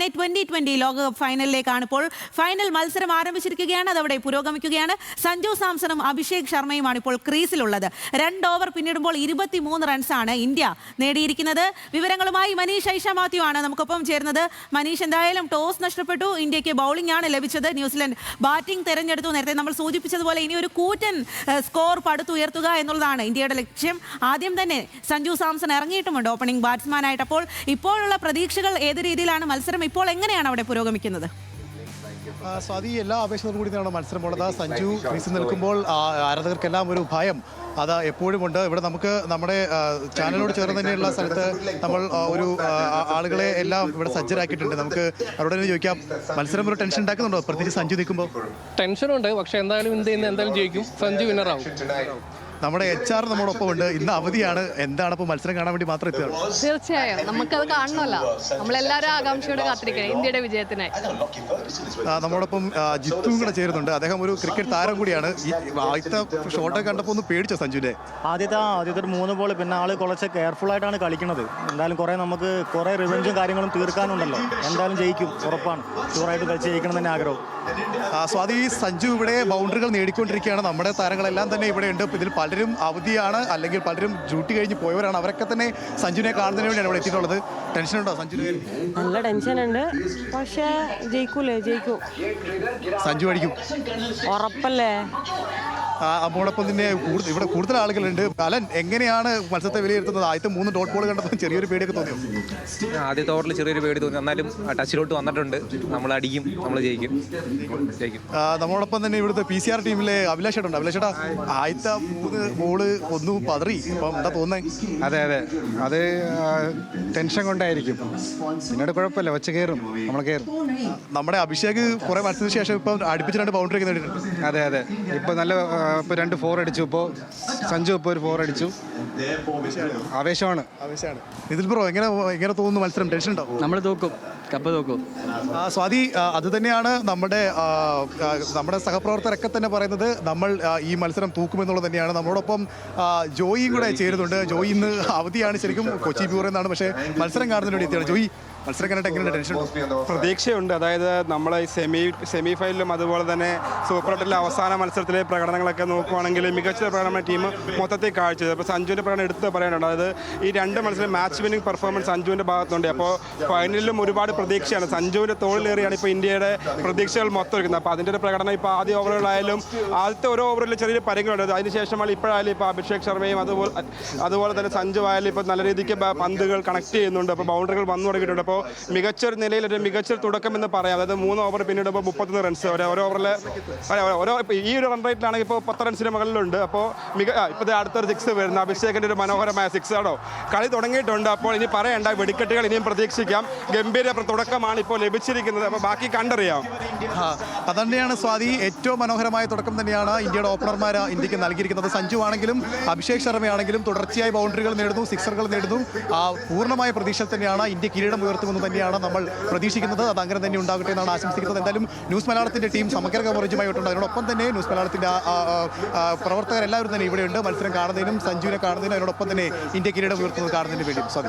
2020 ലോകകപ്പ് ഫൈനലിലേക്കാണ് ഇപ്പോൾ ഫൈനൽ മത്സരം ആരംഭിച്ചിരിക്കുകയാണ്. അതവിടെ പുരോഗമിക്കുകയാണ്. സഞ്ജു സാംസണും അഭിഷേക് ശർമ്മയുമാണ് ഇപ്പോൾ ക്രീസിലുള്ളത്. 2 ഓവർ പിന്നിടുമ്പോൾ 23 റൺസാണ് ഇന്ത്യ നേടിയിരിക്കുന്നത്. വിവരങ്ങളുമായി മനീഷ് ഐഷ മാത്യു ആണ് നമുക്കൊപ്പം ചേരുന്നത്. മനീഷ്, എന്തായാലും ടോസ് നഷ്ടപ്പെട്ടു, ഇന്ത്യക്ക് ബൗളിംഗ് ആണ് ലഭിച്ചത്. ന്യൂസിലൻഡ് ബാറ്റിംഗ് തെരഞ്ഞെടുത്തു. നേരത്തെ നമ്മൾ സൂചിപ്പിച്ചതുപോലെ ഇനി ഒരു കൂറ്റൻ സ്കോർ പടുത്തുയർത്തുക എന്നുള്ളതാണ് ഇന്ത്യയുടെ ലക്ഷ്യം. ആദ്യം തന്നെ സഞ്ജു സാംസൺ ഇറങ്ങിയിട്ടുമുണ്ട് ഓപ്പണിംഗ് ബാറ്റ്സ്മാനായിട്ട്. അപ്പോൾ ഇപ്പോഴുള്ള പ്രതീക്ഷകൾ ഏത് രീതിയിലാണ്? മത്സരം ഇപ്പോൾ എങ്ങനെയാണ് അവിടെ പുരോഗമിക്കുന്നത്? സ്വാതി, എല്ലാ ആവേശത്തോടു കൂടി തന്നെയാണ് മത്സരം ഉള്ളത്. സഞ്ജു ക്രീസിൽ നിൽക്കുമ്പോൾ ആരാധകർക്കെല്ലാം ഒരു ഭയം അത് എപ്പോഴും ഉണ്ട്. ഇവിടെ നമുക്ക് നമ്മുടെ ചാനലിനോട് ചേർന്ന് തന്നെയുള്ള സ്ഥലത്ത് നമ്മൾ ഒരു ആളുകളെ എല്ലാം ഇവിടെ സജ്ജരാക്കിയിട്ടുണ്ട്. നമുക്ക് അവരോട് തന്നെ ചോദിക്കാം, മത്സരം ഒരു ടെൻഷൻ ഉണ്ടാക്കുന്നുണ്ടോ, പ്രത്യേകിച്ച് സഞ്ജു നിൽക്കുമ്പോൾ? ടെൻഷനുണ്ട്, പക്ഷെ എന്തായാലും ഇന്ത്യ ഇന്ന് എന്തായാലും ജയിക്കും. സഞ്ജു വിന്നറാവും. നമ്മുടെ HR നമ്മോടൊപ്പം ഉണ്ട്. ഇന്ന് അവധിയാണ്. എന്താണ് ഇപ്പോൾ മത്സരം കാണാൻ വേണ്ടി മാത്രം എത്തുകയാണ്? തീർച്ചയായും നമുക്കത് കാണണമല്ലോ. നമ്മളെല്ലാവരും ആകാംക്ഷയോടെ കാത്തിരിക്കണം ഇന്ത്യയുടെ വിജയത്തിനായി. നമ്മോടൊപ്പം ജിത്തും കൂടെ ചേരുന്നുണ്ട്. അദ്ദേഹം ഒരു ക്രിക്കറ്റ് താരം കൂടിയാണ്. ഈ ആദ്യത്തെ ഷോട്ടൊക്കെ കണ്ടപ്പോൾ ഒന്ന് പേടിച്ചോ സഞ്ജുവിനെ? ആദ്യത്തെ ഒരു 3 ബോൾ, പിന്നെ ആള് കുറച്ച് കെയർഫുൾ ആയിട്ടാണ് കളിക്കുന്നത്. എന്തായാലും നമുക്ക് കുറെ റിവെഞ്ചും കാര്യങ്ങളും തീർക്കാനുണ്ടല്ലോ. എന്തായാലും ജയിക്കും, ഉറപ്പാണ്. ഷുവറായിട്ട് കളിച്ച് ജയിക്കണം തന്നെ ആഗ്രഹം. സ്വാതി, സഞ്ജു ഇവിടെ ബൗണ്ടറികൾ നേടിക്കൊണ്ടിരിക്കുകയാണ്. നമ്മുടെ താരങ്ങളെല്ലാം തന്നെ ഇവിടെ ഉണ്ട്. ഇതിൽ പലരും അവധിയാണ്, അല്ലെങ്കിൽ പലരും ഡ്യൂട്ടി കഴിഞ്ഞ് പോയവരാണ്. അവരൊക്കെ തന്നെ സഞ്ജുവിനെ കാണുന്നതിന് വേണ്ടിയാണ് ഇവിടെ എത്തിയിട്ടുള്ളത്. ടെൻഷനുണ്ടോ സഞ്ജുവിന്? നല്ല ടെൻഷനുണ്ട്, പക്ഷേ ജയിക്കൂലേ? ജയിക്കും, സഞ്ജു അടിക്കും, ഉറപ്പല്ലേ? നമ്മോടൊപ്പം തന്നെ ഇവിടെ കൂടുതൽ ആളുകളുണ്ട്. അലൻ, എങ്ങനെയാണ് മത്സരത്തെ വിലയിരുത്തുന്നത്? ആദ്യത്തെ 3 ഡോട്ട് ബോൾ കണ്ടപ്പോൾ ചെറിയൊരു പേടിയൊക്കെ തോന്നിയോ? ആദ്യത്തെ ഓവറിൽ ചെറിയൊരു പേടി തോന്നി. എന്നാലും ടച്ചിലോട്ട് വന്നിട്ടുണ്ട്. നമ്മൾ അടിക്കും, നമ്മൾ ജയിക്കും. നമ്മളോടൊപ്പം തന്നെ ഇവിടുത്തെ PCR ടീമിലെ അഭിലാഷേട്ടുണ്ട്. അഭിലാഷേട്ടാ, ആദ്യത്തെ 3 ബോള് ഒന്നും പതറി. ഇപ്പം എന്താ തോന്നുന്നത്? അതെ, അത് ടെൻഷൻ കൊണ്ടായിരിക്കും. പിന്നീട് കുഴപ്പമില്ല, വെച്ച് കയറും, നമ്മൾ കയറും. നമ്മുടെ അഭിഷേക് കുറെ മത്സരത്തിന് ശേഷം ഇപ്പം അടുപ്പിച്ച് 2 ബൗണ്ടറി ഒക്കെ നേടിയിട്ടുണ്ട്. അതെ, ഇപ്പോൾ നല്ല ഇപ്പോൾ 2 4 അടിച്ചു. ഇപ്പോൾ സഞ്ജു ഇപ്പോൾ ഒരു 4 അടിച്ചു. ആവേശമാണ്. നിതിൽ ബ്രോ, എങ്ങനെ തോന്നുന്നു മത്സരം? ടെൻഷൻ ഉണ്ടോ? നമ്മൾ തോക്കും, കപ്പ് തോക്കും. സ്വാതി, അത് തന്നെയാണ് നമ്മുടെ സഹപ്രവർത്തകരൊക്കെ തന്നെ പറയുന്നത്. നമ്മൾ ഈ മത്സരം തൂക്കുമെന്നുള്ളത് തന്നെയാണ്. നമ്മളോടൊപ്പം ജോയിയും കൂടെ ചേരുന്നുണ്ട്. ജോയി ഇന്ന് അവധിയാണ്, ശരിക്കും കൊച്ചി ബ്യൂറോയിൽ നിന്നാണ്, പക്ഷേ മത്സരം കാണുന്നതിന് വേണ്ടി എത്തിയാണ്. ജോയി, മത്സരം കണ്ടിട്ട് എങ്ങനെയുണ്ട്? ടെൻഷൻ? പ്രതീക്ഷയുണ്ട്. അതായത് നമ്മളെ സെമി ഫൈനലും അതുപോലെ തന്നെ സൂപ്പർ 8ലെ അവസാന മത്സരത്തിലെ പ്രകടനങ്ങളൊക്കെ നോക്കുവാണെങ്കിൽ മികച്ച പ്രകടനം ടീം മൊത്തത്തിൽ കാഴ്ചത്. അപ്പോൾ സഞ്ജുവിൻ്റെ പ്രകടനം എടുത്ത് പറയാനുണ്ട്. അതായത് ഈ 2 മത്സരം മാച്ച് വിന്നിംഗ് പെർഫോമൻസ് സഞ്ജുവിൻ്റെ ഭാഗത്തുണ്ട്. അപ്പോൾ ഫൈനലിലും ഒരുപാട് പ്രതീക്ഷയാണ്. സഞ്ജുവിൻ്റെ തോളിലേറിയാണ് ഇപ്പോൾ ഇന്ത്യയുടെ പ്രതീക്ഷകൾ മൊത്തം എടുക്കുന്നത്. അപ്പോൾ അതിൻ്റെ ഒരു പ്രകടനം ഇപ്പോൾ ആദ്യ ഓവറുകളായാലും ആദ്യത്തെ ഒരു ഓവറിൽ ചെറിയൊരു പരിങ്ങളുണ്ട്. അതിനുശേഷമാണ് ഇപ്പോഴായാലും ഇപ്പോൾ അഭിഷേക് ശർമ്മയും അതുപോലെ തന്നെ സഞ്ജു ആയാലും ഇപ്പോൾ നല്ല രീതിക്ക് പന്തുകൾ കണക്ട് ചെയ്യുന്നുണ്ട്. അപ്പോൾ ബൗണ്ടറികൾ വന്നു തുടങ്ങിയിട്ടുണ്ട്. അപ്പോൾ മികച്ചൊരു നിലയിൽ ഒരു മികച്ച തുടക്കം എന്ന് പറയാം. അതായത് 3 ഓവർ പിന്നീടുമ്പോൾ 31 റൺസ്. ഓരോ ഓവറിൽ ഈ ഒരു റൺ റേറ്റിലാണെങ്കിൽ ഇപ്പോൾ 10 റൺസിന് മുകളിലുണ്ട്. അപ്പോൾ ഇപ്പോൾ അടുത്തൊരു 6 വരുന്ന അഭിഷേകിൻ്റെ ഒരു മനോഹരമായ 6 ആണോ കളി തുടങ്ങിയിട്ടുണ്ട്. അപ്പോൾ ഇനി പറയേണ്ട, വെടിക്കെട്ടുകൾ ഇനിയും പ്രതീക്ഷിക്കാം. ഗംഭീര തുടക്കമാണ് ഇപ്പോൾ ലഭിച്ചിരിക്കുന്നത്. അപ്പോൾ ബാക്കി കണ്ടറിയാം. അതന്നെയാണ് സ്വാതി, ഏറ്റവും മനോഹരമായ തുടക്കം തന്നെയാണ് ഇന്ത്യയുടെ ഓപ്പണർമാർ ഇന്ത്യക്ക് നൽകിയിരിക്കുന്നത്. സഞ്ജു ആണെങ്കിലും അഭിഷേക് ശർമ്മയാണെങ്കിലും തുടർച്ചയായി ബൗണ്ടറികൾ നേടുന്നു, സിക്സറുകൾ നേടുന്നു. പൂർണ്ണമായ പ്രതീക്ഷ തന്നെയാണ് ഇന്ത്യ കിരീടം ഉയർത്തുമെന്ന് തന്നെയാണ് നമ്മൾ പ്രതീക്ഷിക്കുന്നത്. അത് അങ്ങനെ തന്നെ ഉണ്ടാകട്ടെ എന്നാണ് ആശംസിക്കുന്നത്. എന്തായാലും ന്യൂസ് മലയാളത്തിൻ്റെ ടീം സമഗ്ര കവറേജുമായിട്ടുണ്ട്. അതിനോടൊപ്പം തന്നെ ന്യൂസ് മലയാളത്തിൻ്റെ പ്രവർത്തകരെല്ലാവരും തന്നെ ഇവിടെയുണ്ട്. മത്സരം കാണുന്നതിനും സഞ്ജുവിനെ കാണുന്നതിനും അതിനോടൊപ്പം തന്നെ ഇന്ത്യ കിരീടം ഉയർത്തുന്നത് കാണുന്നതിന് വേണ്ടി. സ്വാതി.